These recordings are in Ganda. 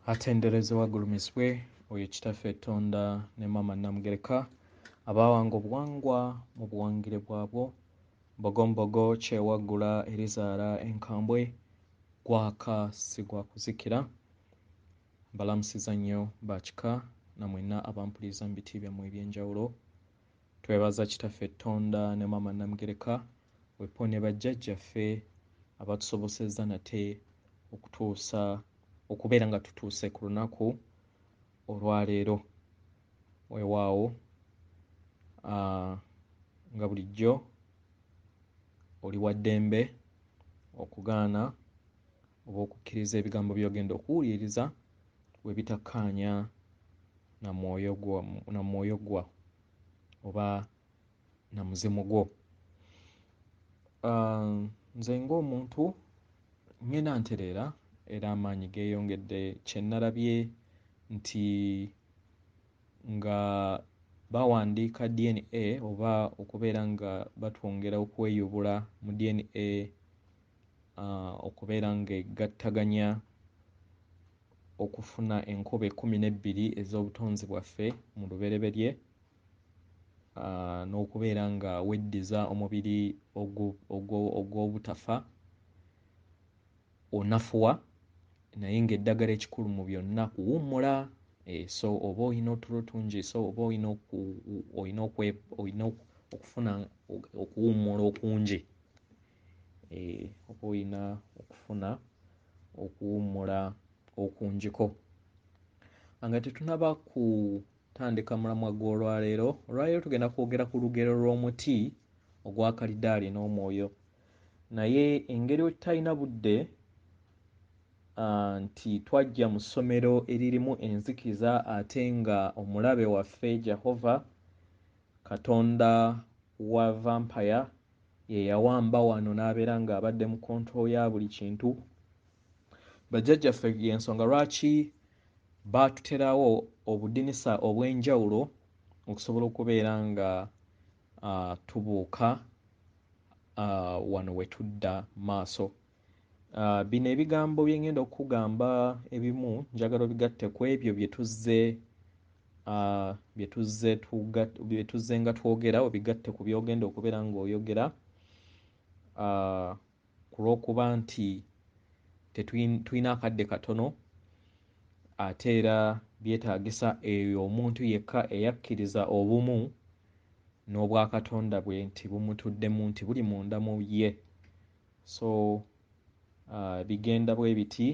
Atenderezebwa agulumisibwe oyo kitaffe Tonda ne Maama Namugereka abaawanga obuwangwa mu buwangire bwabwo Bogombogo kyewaggula erizaala enkambwe gwaka si gwa kuzikira. Mbalamusiza nnyo bakika na mwenna abampuliriza mu biti byammwe eby'enjawulo. Twebaza kitaffe Tonda ne Maama Namugereka wepo ne bajjajjaffe abatusobozesezza nate okubeera nga tutuuse ku lunaku olwaleero. Weewaawo nga bulijjo oli wa ddembe okugaana oba okukkiriza ebigambo by'ogenda okuwuliriza we bitakkaanya na mwoyo gwo oba na muzimu gwo. Nze ng'omuntu ngenda ntereera era amaanyi geeyongedde kye nalabye nti nga bawandiika DNA oba okubeera nga batwongera okweyubula mu DNA okubeera ng'egattaganya okufuna enkobe 12 ez'obutonzi bwaffe mu lubereberye n'okubeera nga weddiza omubiri ogw'obutafa onafuwa naye ng'eddagala ekikulu mu byonna kuwummula. So oba olina otulo tungi so oba olina okufuna okuwummula okungi oba olina okufuna okuwummula okungiko. Nga tetunnaba kutandika mulamwa gw'olwaleero tugenda kwogera ku lugero lw'omuti ogwakalidaali n'omwoyo, naye engeri bwe tutalina budde nti twajja mu ssomero eririmu enzikiza ate nga omulabe waffe Jehova Katonda wa vampire ye yawamba wano n'abeera ng'abadde mu control ya buli kintu. Bajjajjaffe y'ensonga lwaki baatuterawo obudinisa obw'enjawulo okusobola okubeera nga tubuuka wano we tudda maaso. Bino ebigambo bye ngenda okugamba ebimu njagala obigatte ku ebyo bye tuzze nga twogera, obigatte ku by'ogenda okubeera ng'oyogera ku lw'okuba nti tulina akadde katono ate era byetaagisa eyo omuntu yekka eyakkiriza obumu n'obwakatonda bwe nti bumutuddemu nti buli munda mu ye. So bigenda bwe biti,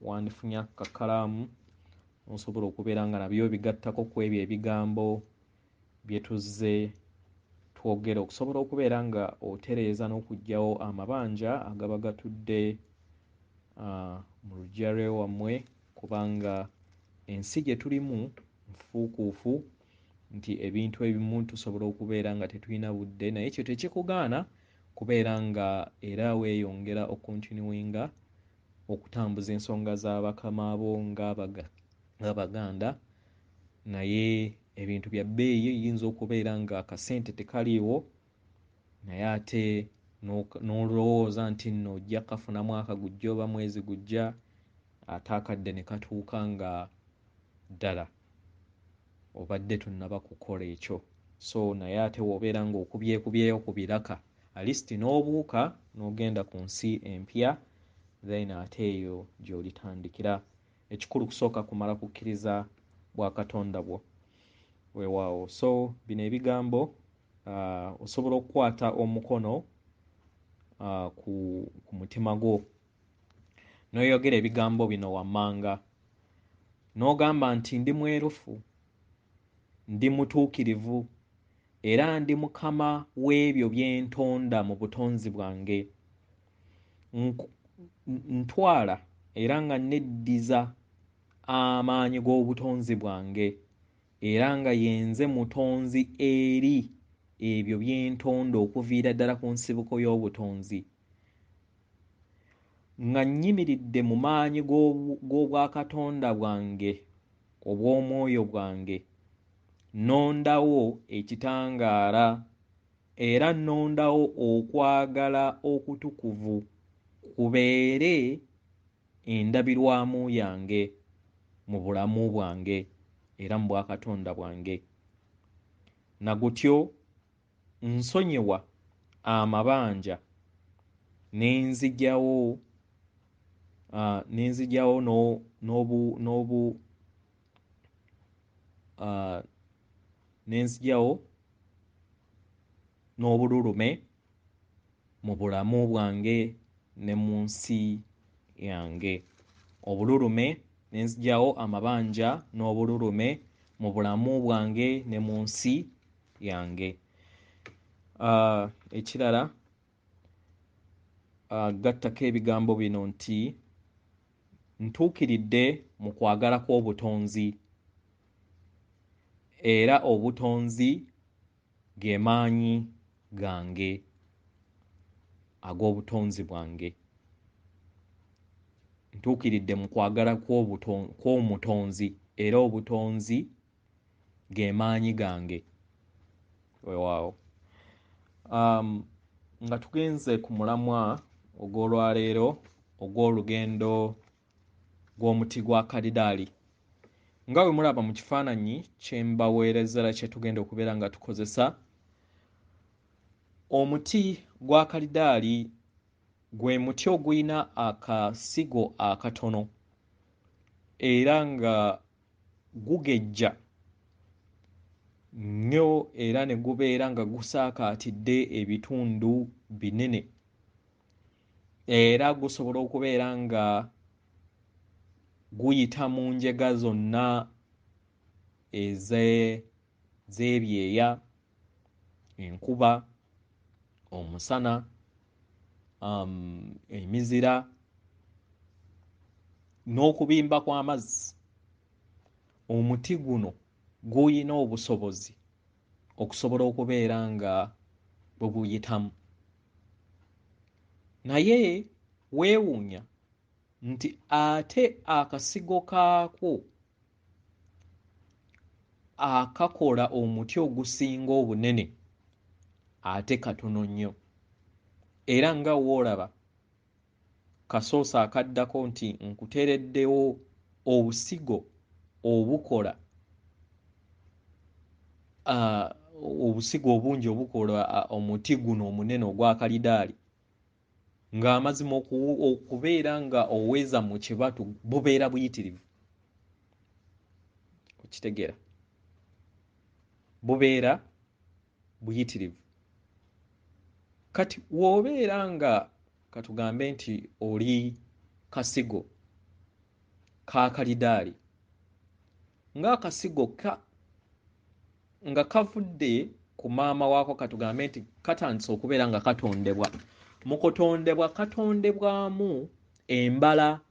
wandifunye akakkalaamu osobola okubeera nga nabyo bigattako ku ebyo ebigambo bye tuzze twogera okusobola okubeera nga otereeza n'okuggyawo amabanja agaba gatudde mu luggya lw'ewammwe, kubanga ensi gye tulimu nfuukuufu nti ebintu ebimu tusobola okubeera nga tetulina budde, naye ekyo tekikugaana kubeera nga era weeyongera okontinuwinga okutambuza ensonga za bakama abo ng'Abaganda, naye ebintu bya bbeeyi yinza okubeera nga akasente tekaliiwo naye ate n'olowooza nti nno ojja kafuna mwaka gujja oba mwezi gujja ate akadde ne katuuka nga ddala obadde tonnaba kukola ekyo. So naye ate w'obeera ng'okubyekubyeyo ku biraka alisiti n'obuuka n'ogenda ku nsi empya, then ate eyo gy'olitandikira. Ekikulu kusooka kumala kukkiriza bwakatonda bwo. Weewaawo. So bino ebigambo osobola okukwata omukono ku mutima gwo n'oyogera ebigambo bino wammanga n'ogamba nti ndi mwerufu, ndi mutuukirivu era ndi mukama w'ebyo bye ntonda mu butonzi bwange. Ntwala era nga neddiza amaanyi g'obutonzi bwange era nga yenze mutonzi eri ebyo bye ntonda okuviira ddala ku nsibuko y'obutonzi, nga nnyimiridde mu maanyi g'obwakatonda bwange obw'omwoyo bwange, nnondawo ekitangaala era nnondawo okwagala okutukuvu kubeere endabirwamu yange mu bulamu bwange era mu bwakatonda bwange. Nagutyo nsonyiwa amabanja nenzigyawo n'obululume mu bulamu bwange ne mu nsi yange. Obululume nenzigyawo amabanja n'obululume mu bulamu bwange ne mu nsi yange. Ekirala gattako ebigambo bino nti ntuukiridde mu kwagala kw'obutonzi era obutonzi ge maanyi gange ag'obutonzi bwange. Ntuukiridde mu kwagala kw'omutonzi era obutonzi ge maanyi gange. Weewaawo. Nga tugenze ku mulamwa ogw'olwaleero ogw'olugendo gw'omuti gwa kalidaali. Nga bwe mulaba mu kifaananyi kye mbaweerezera kye tugenda okubeera nga tukozesa, omuti gwa kalidaali gwe muti ogulina akasigo akatono era nga gugejja nnyo era ne gubeera nga gusaakaatidde ebitundu binene era gusobola okubeera nga guyita mu njega zonna z'ebyeya, enkuba, omusana, emizira n'okubimba kw'amazzi. Omuti guno guyina obusobozi okusobola okubeera nga bwe guyitamu. Naye weewuunya nti ate akasigo kaakwo akakola omuti ogusinga obunene ate katono nnyo. Era nga woolaba kasoosa akaddako nti nkuteereddewo obusigo obukola obusigo obungi obukola omuti guno omunene ogwa kalidaali, ng'amazima okubeera nga oweza mu kibatu bubeera buyitirivu. Okitegeera? Bubeera buyitirivu. Kati w'obeera nga katugambe nti oli kasigo ka kalidaali, ng'akasigo nga kavudde ku maama waako, katugambe nti katandise okubeera nga katondebwa. Mu kutondebwa katondebwamu embala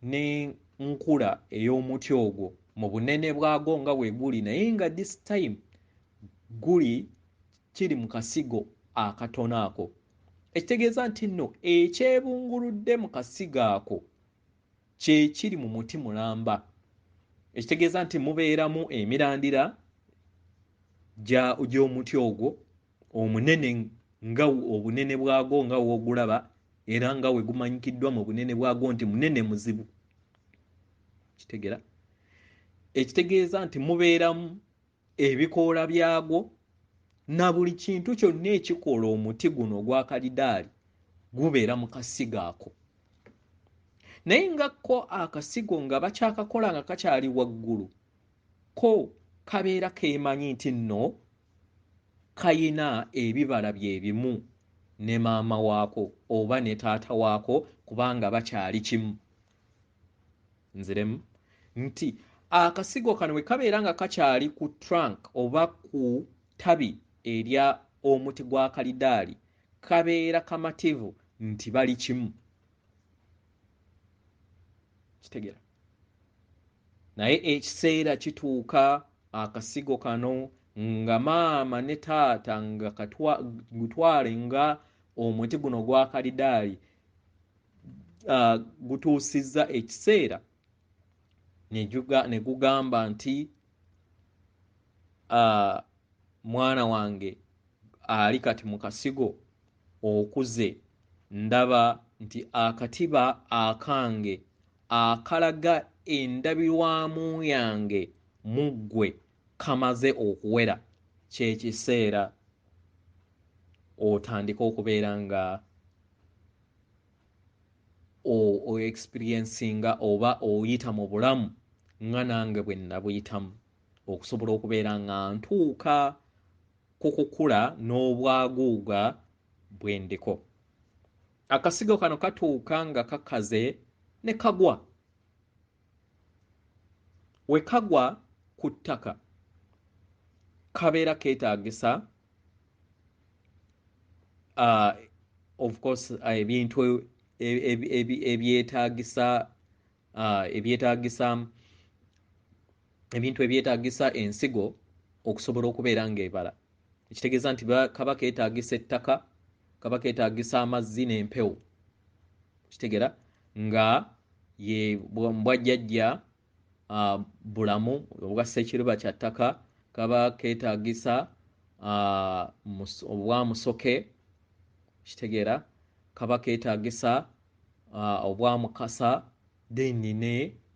n'enkula ey'omuti ogwo mu bunene bwagwo nga bwe guli, naye nga this time kiri mu kasigo akatono ako. Ekitegeeza nti nno ekyebunguludde mu kasigo ako kye kiri mu muti mulamba. Ekitegeeza nti mubeeramu emirandira gy'omuti ogwo omunene nga obunene bwagwo nga w'ogulaba era nga we gumanyikiddwa mu bunene bwagwo nti munene muzibu. Kitegeera? Ekitegeeza nti mubeeramu ebikoola byagwo na buli kintu kyonna ekikola omuti guno ogwa kalidaali gubeera mu kasigo ako. Naye nga ko akasigo nga bakyakakola nga kakyali waggulu, ko kabeera keemanyi nti nno kayina ebibala bye bimu ne maama waako oba ne taata waako kubanga bakyali kimu. Nziremu nti akasigo kano bwe kabeera nga kakyali ku trunk oba ku ttabi erya omuti gwa kalidaali, kabeera kamativu nti bali kimu. Kitegeera? Naye ekiseera kituuka akasigo kano nga maama ne taata nga gutwale nga omuti guno gwa kalidaali gutuusizza ekiseera ne gugamba nti mwana wange ali kati mu kasigo okuze, ndaba nti akatiba akange akalaga endabirwamu yange muggwe kamaze okuwera, kyekiseera otandika okubeera nga experiencinga oba oyita mu bulamu nga nange bwe nabuyitamu, okusobola okubeera nga ntuuka ku kukula n'obwaguuga bwe ndiko. Akasigo kano katuuka nga kakaze ne kagwa. We kagwa ku ttaka kabeera keetaagisa of course ebintu ebyetaagisa ensigo okusobola okubeera ng'ebala. Ekitegeeza nti kaba keetaagisa ettaka, kaba keetaagisa amazzi n'empewo. Kitegeera nga ye bwajjajja bulamu obwa ssekiruba kya ttaka, kaba keetaagisa obwa musoke. Kitegeera kaba keetaagisa obwa mukasa then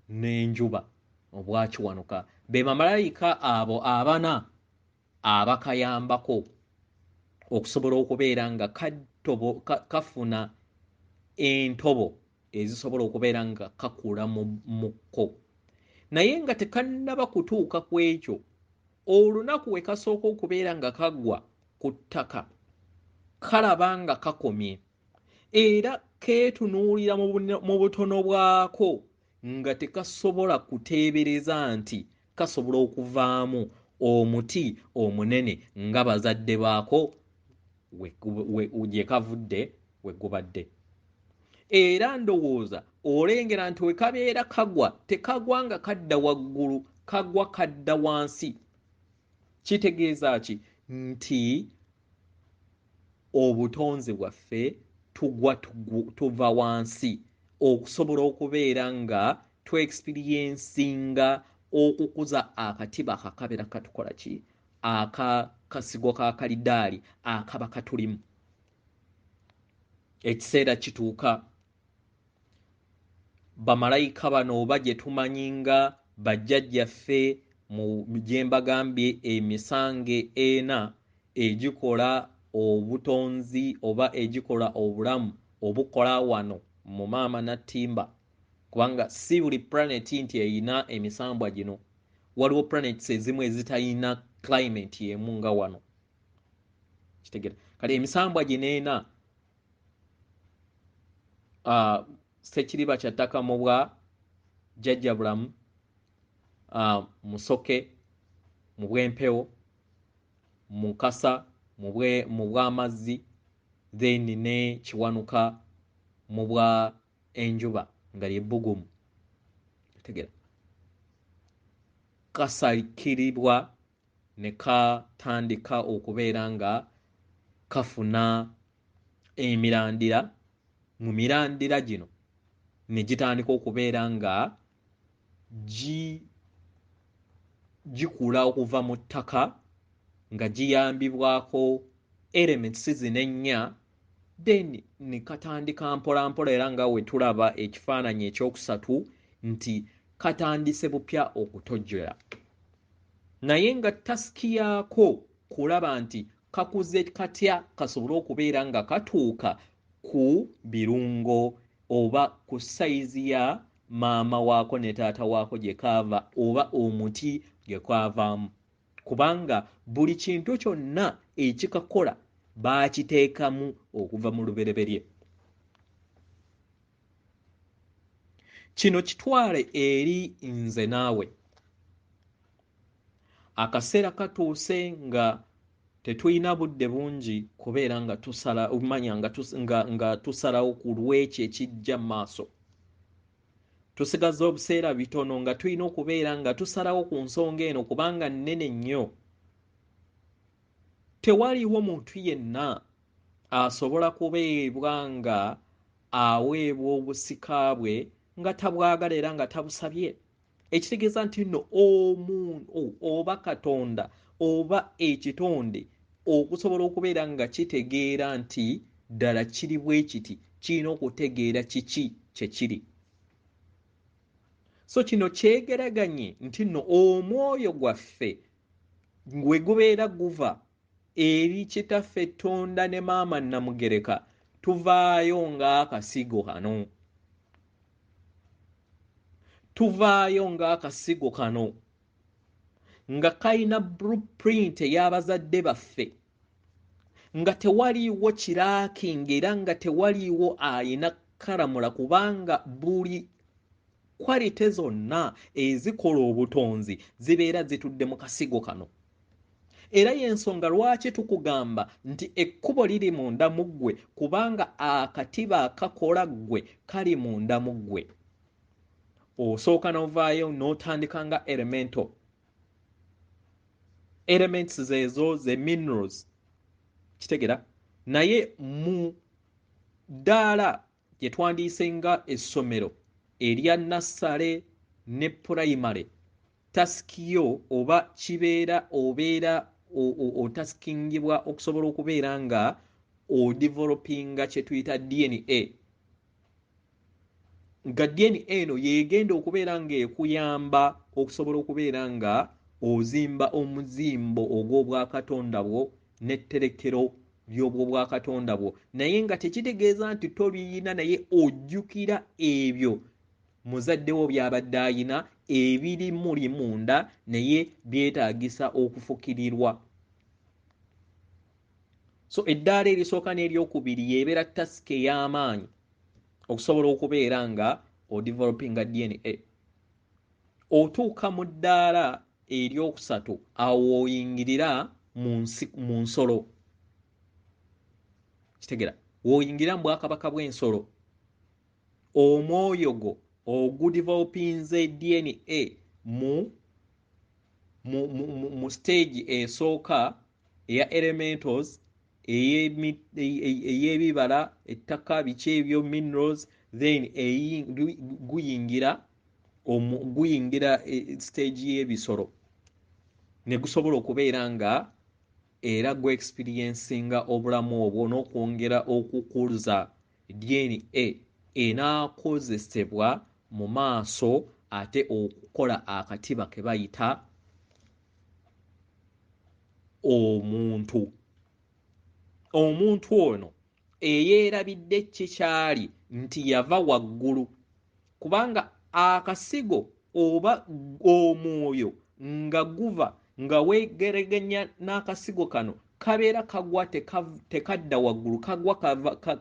n'enjuba obwa kiwanuka. Be bamalayika abo abana abakayambako okusobola okubeera nga kafuna entobo ezisobola okubeera nga kakula mukko. Naye nga tekannaba kutuuka ku ekyo, olunaku we kasooka okubeera nga kagwa ku ttaka kalaba nga kakomye era keetunuulira mu butono bwako nga tekasobola kuteebereza nti kasobola okuvaamu omuti omunene nga bazadde baako gye kavudde we gubadde. Era ndowooza olengera nti we kabeera kagwa tekagwa nga kadda waggulu, kagwa kadda wansi. Kitegeeza ki? Nti obutonzi bwaffe tuva wansi okusobola okubeera nga tu-experiencinga okukuza akatiba akabeera katukola ki? Akasigo ka kalidaali akaba katulimu. Ekiseera kituuka bamalayika bano oba gye tumanyi nga bajjajjaffe mu gye mbagambye emisange ena egikola obutonzi oba egikola obulamu obukola wano mu maama nattimba, kubanga si buli planeti nti eyina emisambwa gino. Waliwo planets ezimu ezitayina climate yemu nga wano. Kitegeera kale emisambwa gino ena ssekiriba kya ttaka mu bwa jjajja bulamu, musoke mu bw'empewo, mukasa mu bw'amazzi, then ne kiwanuka mu bwa enjuba nga lyebbugumu. Tegeera kasakiribwa ne katandika okubeera nga kafuna emirandira. Mu mirandira gino ne gitandika okubeera nga gikula okuva mu ttaka nga giyambibwako elements zino ennya, then ne katandika mpolampola era nga we tulaba ekifaananyi ekyokusatu nti katandise bupya okutojjola. Naye nga tasikiyako kulaba nti kakuze katya kasobole okubeera nga katuuka ku birungo oba ku sayizi ya maama waako ne taata waako gye kaava oba omuti gye kwavaamu, kubanga buli kintu kyonna ekikakola baakiteekamu okuva mu lubereberye. Kino kitwale eri nze naawe. Akaseera katuuse nga tetulina budde bungi kubeera nga tusalawo ku lw'ekyo ekijja mu maaso. Tusigaza obuseera bitono nga tulina okubeera nga tusalawo ku nsonga eno kubanga nnene nnyo. Tewaliwo muntu yenna asobola kubeebwa nga aweebwa obusika bwe nga tabwagala era nga tabusabye. Ekitegeeza nti nno omuntu oba Katonda oba ekitonde okusobola okubeera nga kitegeera nti ddala kiri bwe kiti kirina okutegeera kiki kyekiri. So kino kyegeraganye nti nno omwoyo gwaffe gwe gubeera guva eri kitaffe Tonda ne maama Namugereka tuvaayo ng'akasigo kano. Tuvaayo ng'akasigo kano nga kayina blueprint ey'abazadde baffe, nga tewaliiwo kiraakinga era nga tewaliiwo ayina kalamula, kubanga buli kwalite zonna ezikola obutonzi zibeera zitudde mu kasigo kano. Era y'ensonga lwaki tukugamba nti ekkubo liri munda mu ggwe, kubanga akatiba akakola ggwe kali munda mu ggwe. Osooka n'ovaayo n'otandika nga elements zeezo ze minerals, kitegera, naye mu ddaala gye twandiise nga essomero erya nassale ne primary, taskiyo oba kibeera obeera otaskingibwa okusobola okubeera nga odevelopinga kye tuyita DNA. Nga DNA eno yeegenda okubeera ng'ekuyamba okusobola okubeera nga ozimba omuzimbo ogw'obwakatonda bwo n'etterekero by'obwo bwakatonda bwo, naye nga tekitegeeza nti toliyina, naye ojjukira ebyo muzadde wo by'abadde ayina ebiri muli munda, naye byetaagisa okufukirirwa. So eddaala erisooka n'eryokubiri yeebeera tasika ey'amaanyi okusobola okubeera nga odevelopinga DNA. Otuuka mu ddaala eryokusatu, awo oyingirira mu nsolo. Kitegera, w'oyingira mu bwakabaka bw'ensolo, omwoyo gwo ogudevelopinze DNA mu stage esooka eya elementals, ey'ebibala, ettaka, biki ebyo, minerals, then guyingira stage y'ebisolo, ne gusobola okubeera nga era gwe experiencinga obulamu obwo n'okwongera okukuza DNA enaakozesebwa mu maaso ate okukola akatiba ke bayita omuntu. Omuntu ono eyeerabidde kikyali nti yava waggulu, kubanga akasigo oba omwoyo nga guva nga weegereganya n'akasigo kano kabeera kagwa tekadda waggulu,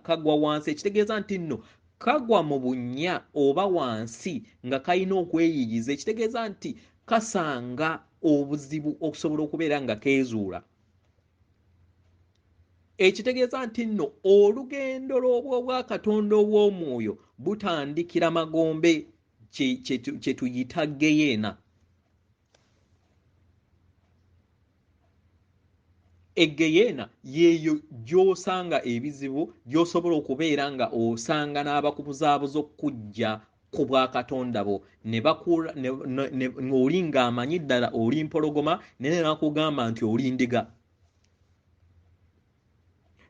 kagwa wansi. Ekitegeeza nti nno kagwa mu bunnya oba wansi nga kalina okweyiyiza. Ekitegeeza nti kasanga obuzibu okusobola okubeera nga keezuula. Ekitegeeza nti nno olugendo lw'obwakatonda obw'omwoyo butandikira magombe, kye tuyita geyeena. Egeyeena yeeyo gy'osanga ebizibu, gy'osobola okubeera nga osanga n'abakubuzaabuza okujja ku bwakatonda bo ne bakula ng'oli ng'amanyi ddala oli mpologoma, naye nakugamba nti oli ndiga.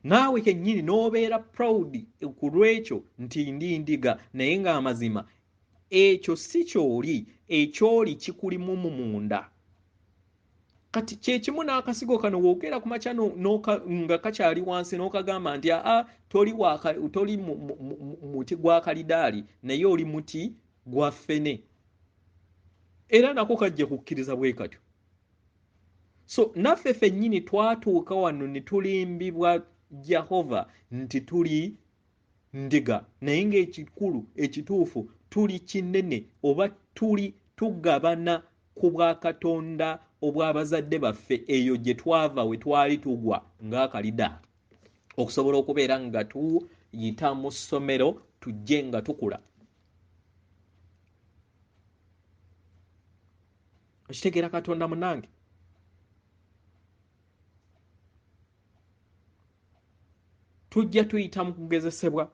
Naawe kennyini n'obeera proud ku lw'ekyo nti ndi ndiga, naye ng'amazima ekyo si kyoli, ekyoli kikulimu mu munda. Kati kyekimu n'akasigo kano woogera ku makya nga kakyali wansi n'okagamba nti toli muti gwakalidaali, naye oli muti gwa ffene, era nako kajja kukkiriza bwe katyo. So naffe ffennyini twatuuka wano ne tulimbibwa Jehova nti tuli ndiga, naye ng'ekikulu ekituufu tuli kinene oba tuli tugabana ku bwakatonda obw'abazadde baffe, eyo gye twava we twali tugwa ng'akalidaali, okusobola okubeera nga tuyita mu ssomero tujje nga tukula. Okitegeera Katonda munnange? Tujja tuyita mu kugezesebwa,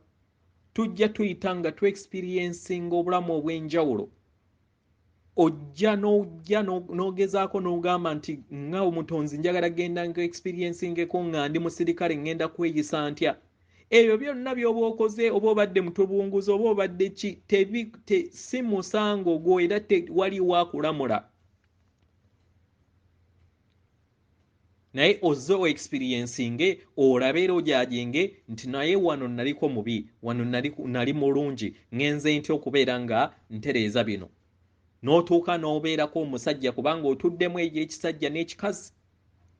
tujja tuyita nga tu-experiencinga obulamu obw'enjawulo. Ojja n'ogezaako n'ogamba nti nga omutonzi njagala genda nga experiencingeko nga ndi musirikale ngenda kweyisa ntya. ebyo byonna by'oba okoze oba obadde mutubunguzi oba obadde ki si musango gwo era waliwo akulamula naye ozze o experiencinge olabe era ojajenge nti naye wano naliko mubi wano nali mulungi ngenze ntya okubeera nga ntereeza bino n'otuuka n'obeerako omusajja kubanga otuddemu egy'ekisajja n'ekikazi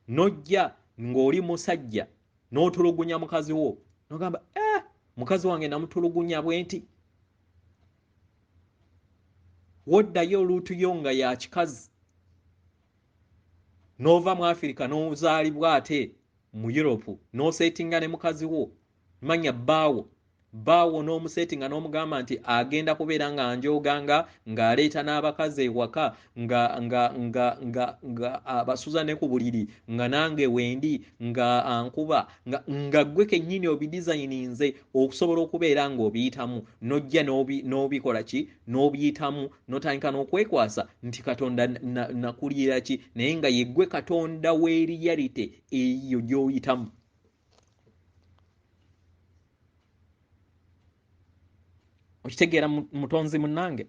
nojja ng'oli musajja n'otulugunya mukazi wo n'ogamba mukazi wange namutulugunya bwe nti woddayo oluutuyo nga ya kikazi n'ova mu Afirika n'ozaalibwa ate mu Europe n'oseetinga ne mukazi wo manya bbaawo n'omuseetinga n'omugamba nti agenda kubeera nga njoganga ng'aleeta n'abakazi ewaka nga abasuza ne ku buliri nga nange wendi nga ankuba nga ggwe kennyini obidizayininze okusobola okubeera ng'obiyitamu n'ojja n'obikola ki n'obiyitamu n'otandika n'okwekwasa nti Katonda nakulira ki naye nga yeggwe Katonda w'eriyalite eyo gy'oyitamu. Okitegeera mutonzi munnange?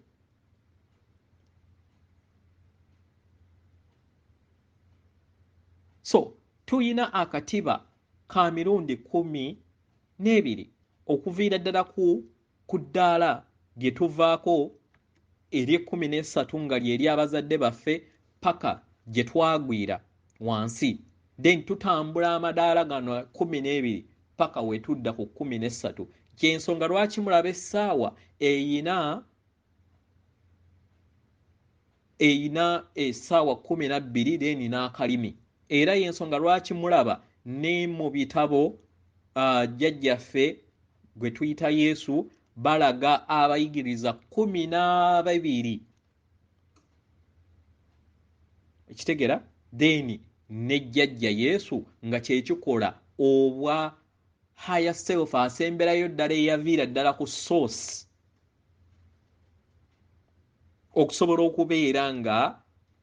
So tuyina akatiba ka mirundi 12 okuviira ddala ku ddaala lye tuvaako ery'13 nga lyeri abazadde baffe paka gye twagwira wansi, then tutambula amadaala gano 12 paka we tudda ku 13. Kyensonga lwaki mulaba essaawa eyina essaawa 12 then n'akalimi, era yensonga lwaki mulaba ne mu bitabo jjajjaffe gwe tuyita Yesu balaga abayigiriza 12 ekitegera then ne jjajja Yesu nga kyekikola obwa higher self asemberayo ddala eyaviira ddala ku source okusobola okubeera nga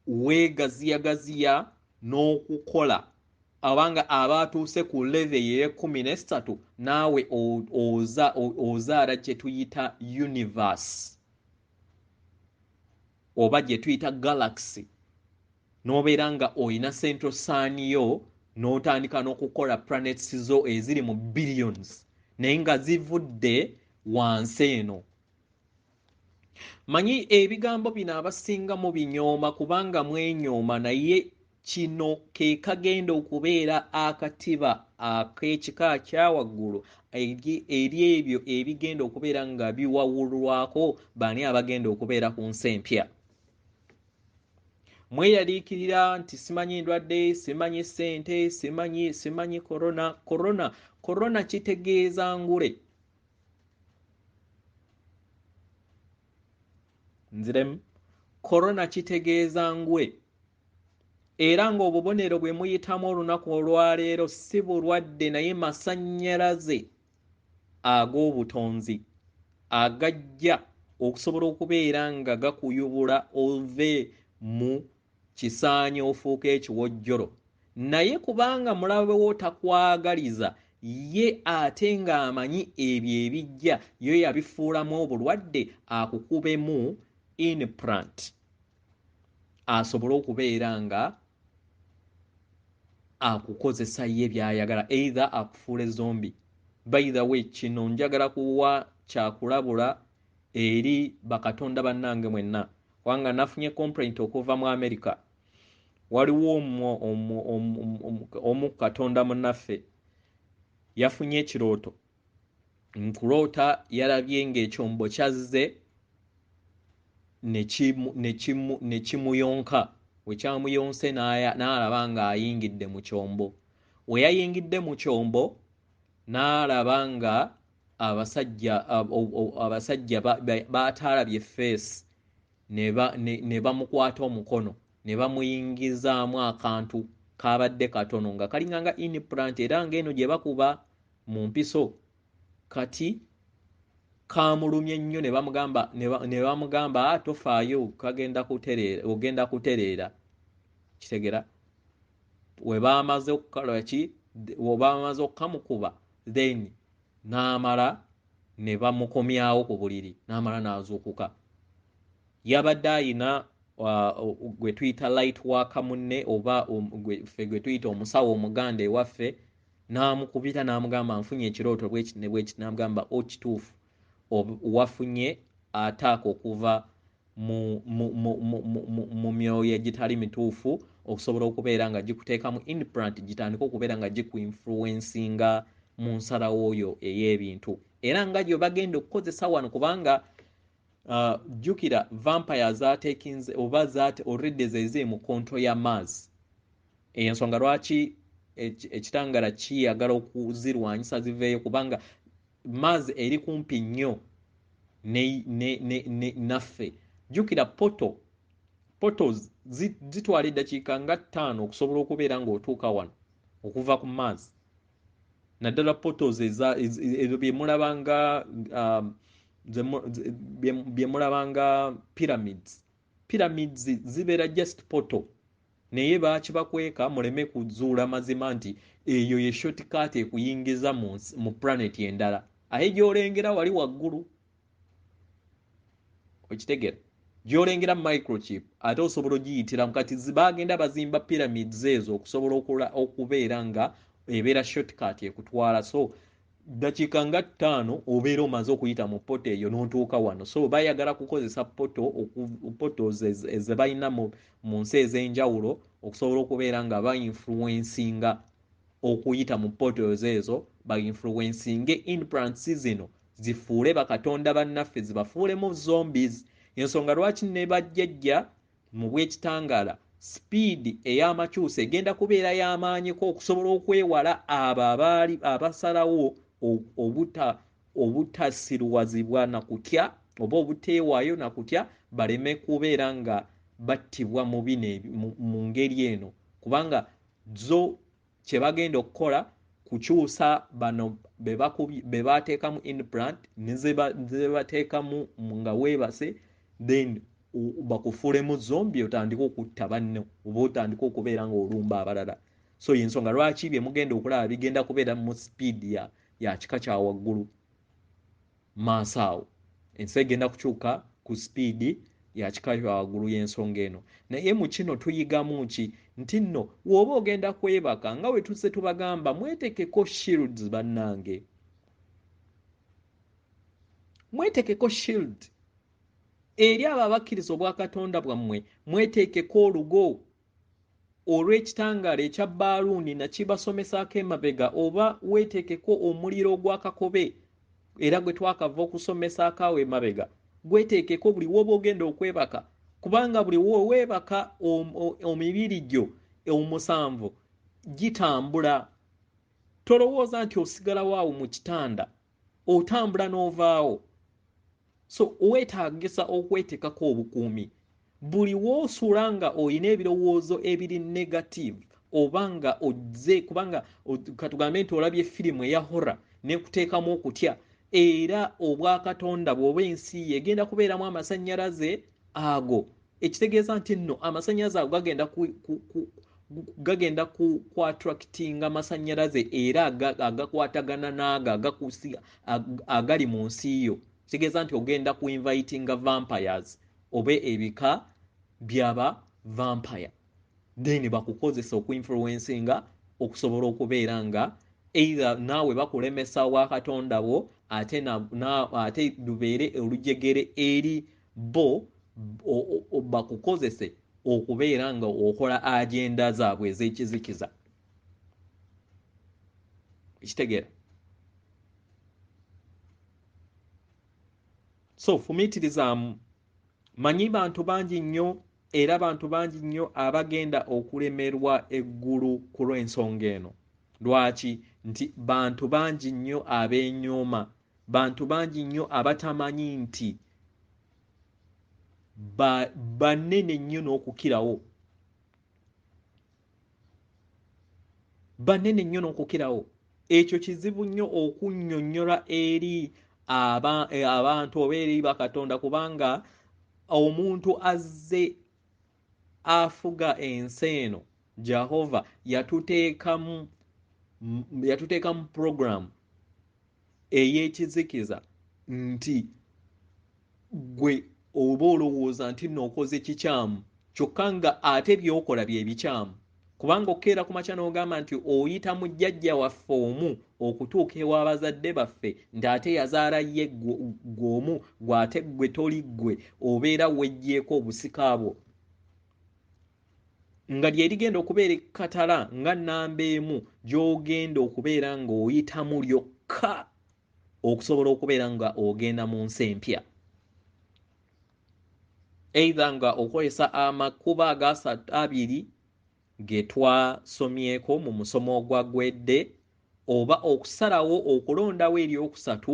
weegaziyagaziya n'okukola abanga abatuuse ku level ye 13 naawe ozaala kye tuyita universe oba gye tuyita galaxy n'obeera nga oyina central sun yo n'otandika n'okukola planets zo eziri mu billions naye nga zivudde wansi eno. Manyi ebigambo bino abasinga mu binyooma kubanga mwenyooma, naye kino ke kagenda okubeera akatiba ak'ekika kya waggulu eri ebyo ebigenda okubeera nga biwawulwako bani abagenda okubeera ku nsi empya. Mweyaliikirira nti simanyi ndwadde, simanyi ssente, simanyi korona kitegeeza ngule. Nziremu korona kitegeeza ngwe, era ng'obubonero bwe muyitamu olunaku olwaleero si bulwadde naye masannyalaze ag'obutonzi agajja okusobola okubeera nga gakuyubula ove mu kisaanyi ofuuka ekiwojjolo, naye kubanga mulabe wo takwagaliza ye ate ng'amanyi ebyo ebijja yo yabifuulamu obulwadde akukubemu implant asobole okubeera nga akukozesa ye byayagala, either akufuule zombi. By the way, kino njagala kuwa kyakulabula eri bakatonda bannange mwenna, wanga nafunye complaint okuva mu America. Waliwo omu katonda munnaffe yafunye ekirooto, nkuloota yalabye ng'ekyombo kyazze ne kimuyonka, we kyamuyonse n'alaba ng'ayingidde mu kyombo. We yayingidde mu kyombo n'alaba nga abasajja bataalabye face ne bamukwata omukono ne bamuyingizaamu akantu kabadde katono nga kalinga nga implant, era ng'eno gye bakuba mu mpiso. Kati kamulumye nnyo ne bamugamba tofaayo ogenda kutereera. Kitegera we bamaze okukamukuba then n'amala ne bamukomyawo ku buliri n'amala n'azuukuka. Yabadde ayina gwe tuyita light worker munne oba gwe tuyita omusawo omuganda ewaffe, n'amukubira n'amugamba nfunye ekirooto bwekiti ne bwekiti, n'amugamba okituufu wafunye ataaka okuva mu myoyo egitali mituufu okusobola okubeera nga gikuteeka mu implant gitandika okubeera nga gikuinfluencinga mu nsalawo oyo ey'ebintu, era nga gyo bagenda okukozesa wano kubanga jjukira vampire zaatekinze oba already zeziri mu konto ya Mars. Ensonga lwaki ekitangala kiyagala okuzirwanyisa ziveeyo kubanga Mars eri kumpi nnyo naffe. Jjukira portals zitwala eddakiika nga 5 okusobola okubeera ng'otuuka wano okuva ku Mars. Naddala portals ezo byemulabanga pyramids zibeera just portal, naye bakibakweka muleme kuzuula mazima nti eyo ye shortcut ekuyingiza mu planet endala aye gyolengera wali waggulu. Okitegera gyolengera microchip ate osobola ogiyitiramu. Kati bagenda bazimba pyramids ezo okusobola okubeera nga ebeera shortcut ekutwala, so dakiika nga 5 obeera omaze okuyita mu poto eyo n'otuuka wano. So bayagala kukozesa portals ezebalina mu nsi ez'enjawulo okusobola okubeera nga bainfluencinga okuyita mu portals ezo, bainfluencinge implants zino zifuule bakatonda bannaffe, zibafuulemu zombies. Ensonga lwaki ne bajjajja mu bw'ekitangaala speed ey'amakyusa egenda kubeera y'amaanyiko okusobola okwewala abo abaali abasalawo obutasirwazibwa na kutya oba obuteewaayo na kutya baleme kubeera nga battibwa mu ngeri eno, kubanga zo kye bagenda okukola kukyusa bano be bateekamu implant ne ze bateekamu nga weebase, then bakufuulemu zombi otandika okutta banno oba otandika okubeera ng'olumba abalala. So yensonga lwaki bye mugenda okulaba bigenda kubeera mu speed ya kika kya waggulu. Maaso awo ensi egenda kukyuka ku speed ya kika kya waggulu y'ensonga eno. Naye mu kino tuyigamu ki nti nno w'oba ogenda kwebaka nga we tuzze tubagamba mwetekeko shields bannange, mwetekeko shield eri abo abakkiriza obwakatonda bwammwe, mweteekeko olugo olw'ekitangaala ekya baaluuni nakibasomesaako emabega, oba weeteekeko omuliro ogwakakobe era gwe twakava okusomesaako awo emabega, gweteekeko buli w'oba ogenda okwebaka, kubanga buli weebaka omibiri gyo 7 gitambula. Tolowooza nti osigalawo awo mu kitanda, otambula n'ovaawo. So weetaagisa okwetekako obukuumi. Buli w'osuula nga olina ebirowoozo ebiri negative oba nga ozze, kubanga katugambe nti olabye firimu eya horror n'ekuteekamu okutya, era obwakatonda bw'oba ensi egenda kubeeramu amasannyalaze ago, ekitegeeza nti nno amasannyalaze ago gagenda ku attractinga amasannyalaze era agakwatagana n'ago agali mu nsi yo. Kitegeeza nti ogenda ku invitinga vampires oba ebika byaba vampire, then bakukozesa okuinfluencinga okusobola okubeera nga either naawe bakulemesa wakatonda bwo ate lubeere olujegere eri bo bakukozese okubeera nga okola agenda zaabwe ez'ekizikiza. Ekitegeera. So fumiitirizaamu, manyi bantu bangi nnyo era bantu bangi nnyo abagenda okulemerwa eggulu ku lw'ensonga eno. Lwaki? Nti bantu bangi nnyo abeenyooma, bantu bangi nnyo abatamanyi nti banene nnyo n'okukirawo, banene nnyo n'okukirawo. Ekyo kizibu nnyo okunnyonnyola eri abantu oba eri bakatonda, kubanga omuntu azze afuga ensi eno, Jehova yatuteekamu program eyekizikiza nti gwe oba olowooza nti nookoze kikyamu kyokka nga ate byokola bye bikyamu kubanga okkeera ku makya n'ogamba nti oyita mu jjajja waffe omu okutuuka ew'abazadde baffe nti ate yazaala ye gw'omu gw'ate gwe toli gwe obeera weggyeko obusika bwo nga lye ligenda okubeera ekkatala nga nnamba emu gy'ogenda okubeera ng'oyitamu lyokka okusobola okubeera nga ogenda mu nsi empya either nga okozesa amakuba abiri ge twasomyeko mu musomo ogwaggwedde oba okusalawo okulondawo eryokusatu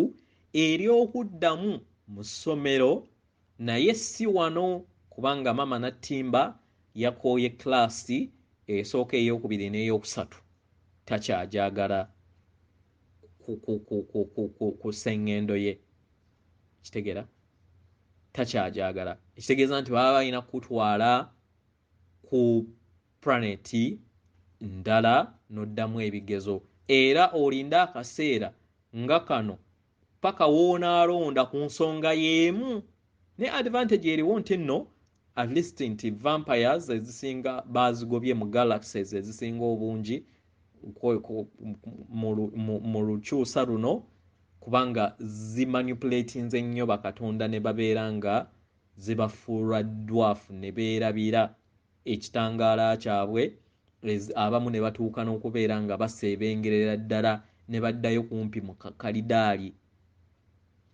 ery'okuddamu mu ssomero naye si wano kubanga mama Nattimba yakooye klaasi esooka ey'okubiri n'ey'okusatu takyajagala ku sseŋŋendo ye kitegeera takyajagala ekitegeeza nti baba balina kutwala ku planeti ndala n'oddamu ebigezo era olinda akaseera nga kano paka woonaalonda ku nsonga y'emu ne advantage eriwo nti nno at least nti vampires ezisinga bazigobye mu galaxies ezisinga obungi mu lukyusa luno kubanga zimanipulatinze ennyo bakatonda ne babeera nga zibafuula dwafu ne beerabira ekitangaala kyabwe abamu ne batuuka n'okubeera nga baseebengerera ddala ne baddayo kumpi mu Gwakalidaali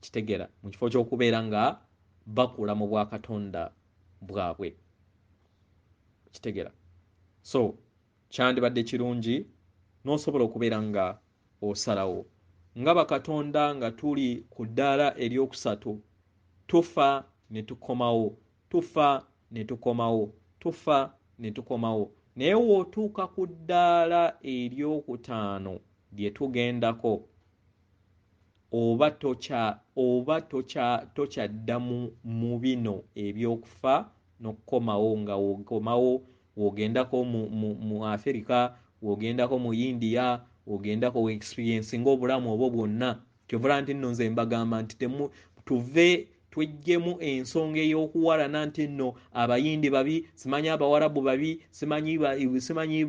kitegera mu kifo ky'okubeera nga bakula mu bwakatonda bwabwe kitegera so kyandibadde kirungi n'osobola okubeera nga osalawo nga bakatonda nga tuli ku ddaala eryokusatu tufa ne tukomawo tufa ne tukomawo tufa ne tukomawo naye w'otuuka ku ddaala eryokutaano lye tugendako oba tokyadda mu bino ebyokufa n'okukomawo nga wokomawo wogendako mu Afirika wogendako mu India wogendako experience ng'obulamu obwo bwonna kyovula nti nno nze mbagamba nti tuve tweggyemu ensonga ey'okuwalana nti nno abayindi babi simanyi abawarabu babi simanyi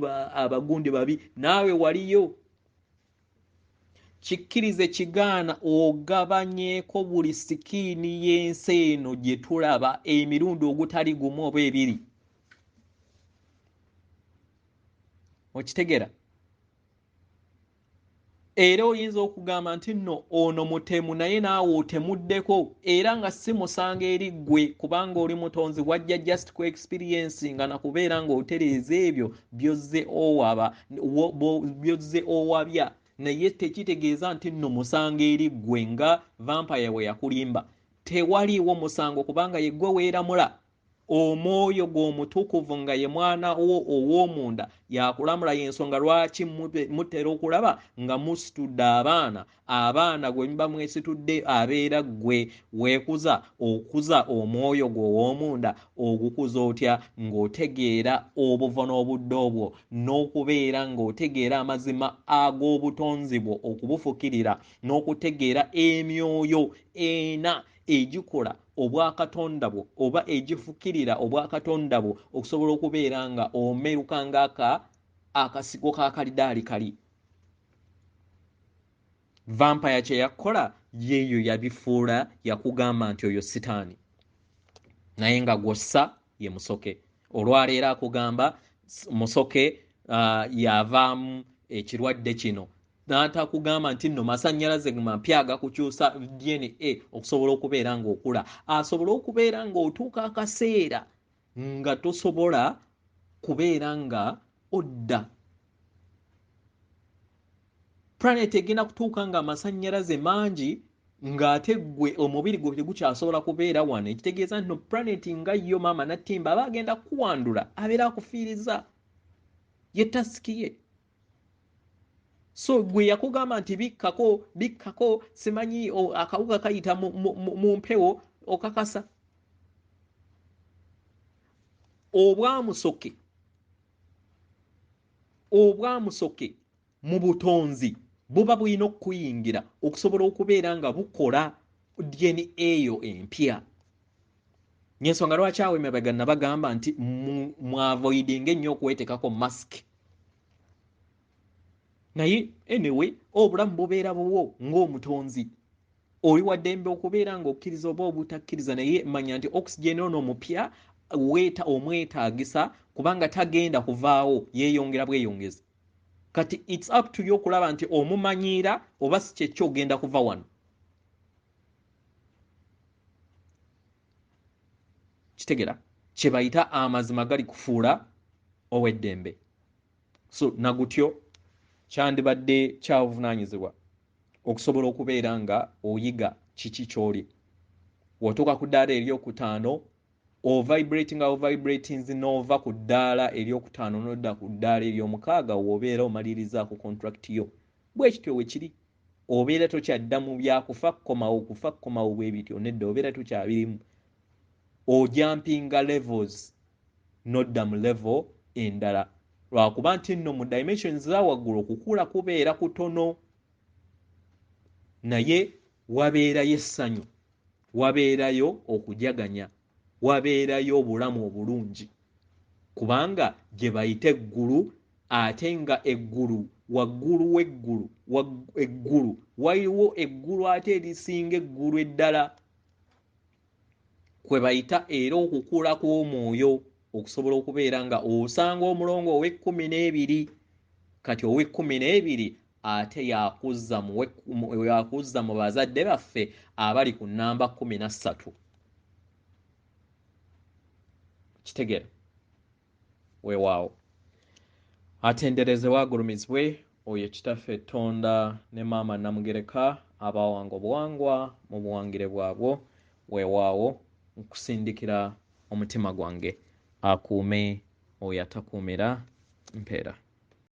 abagundi babi naawe waliyo kikkirize kigaana ogabanyeeko buli sikiini y'ensi eno gye tulaba emirundi ogutali gumu oba ebiri okitegera era oyinza okugamba nti nno ono mutemu naye naawe otemuddeko era nga si musanga eri ggwe kubanga oli mutonzi wajja just ku experience nga nakubeera ng'otereeza ebyo byozze owabya naye tekitegeeza nti nno musanga eri ggwe nga vampire bwe yakulimba tewaliiwo musango kubanga ye ggwe weeramula omwoyo gw'omutukuvu nga ye mwana wo ow'omunda yakulamula y'ensonga lwaki mutera okulaba nga musitudde abaana gwe muba mwesitudde abeera ggwe weekuza okuza omwoyo gwo ow'omunda ogukuza otya ng'otegeera obuvo n'obudde obwo n'okubeera ng'otegeera amazima ag'obutonzi bwo okubufukirira n'okutegeera emyoyo ena egikola obwakatonda bwo oba egifukirira obwakatonda bwo okusobola okubeera nga omeruka ng'aka akasigo ka kalidaali kali vampire kye yakola yeeyo yabifuula yakugamba nti oyo sitaani naye nga gwossa ye musoke olwaleero akugamba musoke yavaamu ekirwadde kino n'atakugamba nti nno masannyalaze mapya agakukyusa DNA okusobola okubeera ng'okula asobola okubeera ng'otuuka akaseera nga tosobola kubeera nga odda planet egenda kutuuka nga amasannyalaze mangi ng'ate ggwe omubiri gwe tegukyasobola kubeera wano ekitegeeza nti no planet nga yo maama Nattimba aba agenda kuwandula abeera akufiiriza ye tasiki ye so gwe yakugamba nti bikkako simanyi akawuka kayita mu mpewo okakasa obwamusoke mu butonzi buba bulina okuyingira okusobola okubeera nga bukola DNA eyo empya. Nyensonga lwaki awo emabega nabagamba nti mwavoidinga ennyo okwetekako mask. Naye anyway obulamu bubeera buwo ng'omutonzi. Oli waddembe okubeera ng'okkiriza oba obutakkiriza, naye manya nti oxygen ono omupya omwetaagisa kubanga tagenda kuvaawo, yeeyongera bweyongezi. Kati it's up to you okulaba nti omumanyiira oba si kyekyo ogenda kuva wano. Kitegera kye bayita amazima gali kufuula ow'eddembe. So nagutyo kyandibadde kyavunaanyizibwa okusobola okubeera nga oyiga kiki ky'oli. W'otuuka ku ddaala eryokutaano ovibratinzi n'ova ku ddaala eryokutaano n'odda ku ddaala eryomukaaga, w'obeera omaliriza ku contract yo. Bwe kityo we kiri. Obeera tokyadda mu byakufa kukomawo bwe bityo, nedda obeera tokyabirimu. Ojampinga levels n'odda mu level endala. Lwakuba nti nno mu dimensions za waggulu okukula kubeera kutono, naye wabeerayo essanyu, wabeerayo okujaganya, wabeerayo obulamu obulungi, kubanga gye bayita eggulu, ate nga eggulu waggulu w'eggulu waliwo eggulu ate erisinga eggulu eddala, kwe bayita era okukula kw'omwoyo, okusobola okubeera nga osanga omulongo ow'e12 kati ow'e12 ate yakuzza mu bazadde baffe abali ku nnamba 13. Kitegera weewaawo. Atenderezebwe agulumizibwe oyo kitaffe Tonda ne maama Namugereka abawanga obuwangwa mu buwangire bwabwo. Weewaawo nkusindikira omutima gwange akuume oyo atakuumira mpeera.